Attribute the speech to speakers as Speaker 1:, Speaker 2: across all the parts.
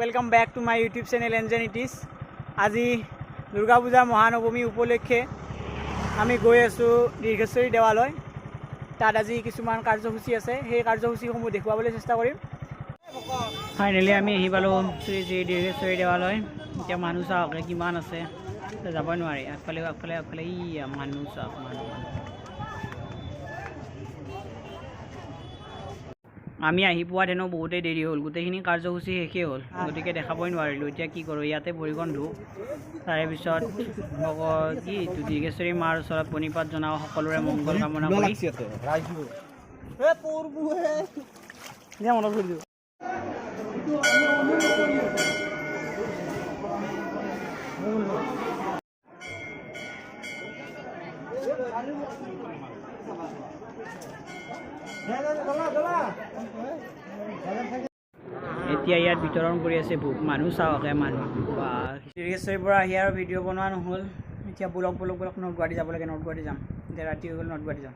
Speaker 1: Welcome back to my YouTube channel एनजेनिटिस। आज दुर्गा पूजा महानवमी उपलक्षे आमी गई आसो दीर्घेश्वरी देवालय। तात आज किछुमान कार्यसूची आछे, सेई कार्यसूचीসমূह देखुवाबोले चेष्टा करिम। फाइनेली आमी आहि पालो श्री श्री दीर्घेश्वरी देवालय। एतिया मानुह चाওক किमान आछे, जाबই নোৱাৰি। আগফালে ই मानुह चाওক मानुह। আমি আহি পোৱাত হেনো বহুতেই দেৰি হ'ল, গোটেইখিনি কাৰ্যসূচী শেষেই হ'ল, গতিকে দেখাবই নোৱাৰিলোঁ। এতিয়া কি কৰোঁ, ইয়াতে ভৰিখন ধুওঁ, তাৰে পিছত কি দীৰ্ঘেশ্বৰী মাৰ ওচৰত প্ৰণিপাত জনাওঁ, সকলোৰে মংগল কামনা কৰি। এতিয়া ইয়াত বিতৰণ কৰি আছে ভোগ। মানুহ চাওক মানুহ বা দীৰ্ঘেশ্বৰীৰ পৰা আহি আৰু ভিডিঅ' বনোৱা নহ'ল। এতিয়া বলক নৰ্থ গুৱাহাটী যাব লাগে, নৰ্থ গুৱাহাটী যাম। এতিয়া ৰাতি হৈ গ'ল, নৰ্থ গুৱাহাটী যাম।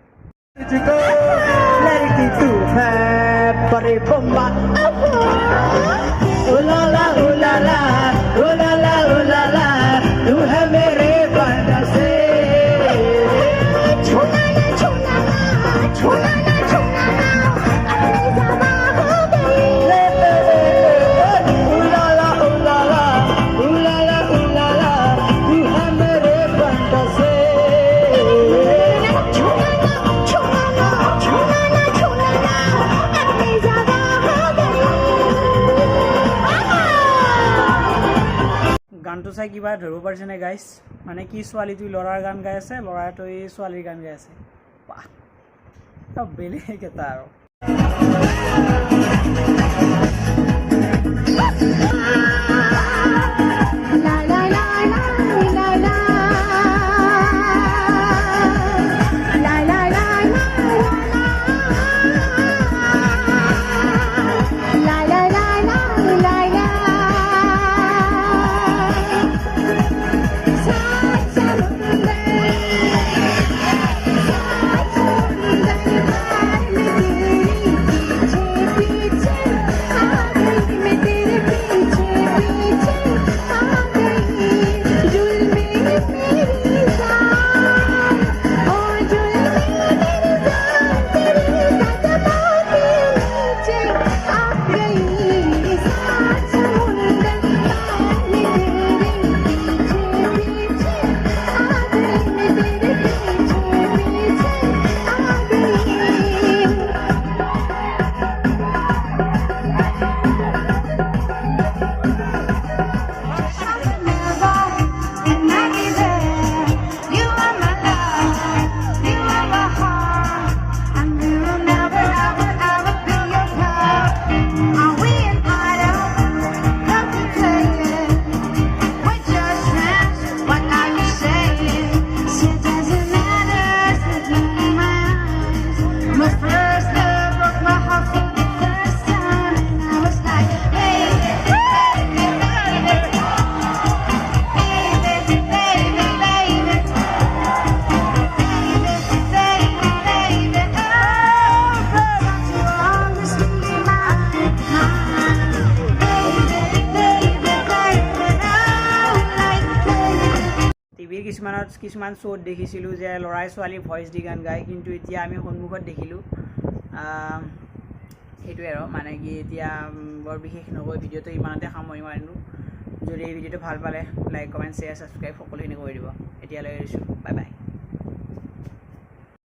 Speaker 1: গানটো চাই কিবা ধৰিব পাৰিছেনে গাইছ? মানে কি ছোৱালীটোৱে ল'ৰাৰ গান গাই আছে, ল'ৰাটোৱে ছোৱালীৰ গান গাই আছে। বাহ, বেলেগ এটা আৰু। কিছুমান শ্ব'ত দেখিছিলোঁ যে ল'ৰাই ছোৱালী ভইচ দি গান গায়, কিন্তু এতিয়া আমি সন্মুখত দেখিলোঁ। সেইটোৱে আৰু মানে কি, এতিয়া বৰ বিশেষ নকৈ ভিডিঅ'টো ইমানতে সামৰিব পাৰিলোঁ। যদি এই ভিডিঅ'টো ভাল পালে লাইক, কমেণ্ট, শ্বেয়াৰ, ছাবস্ক্ৰাইব সকলোখিনি কৰি দিব। এতিয়ালৈ এৰিছোঁ, বাই বাই।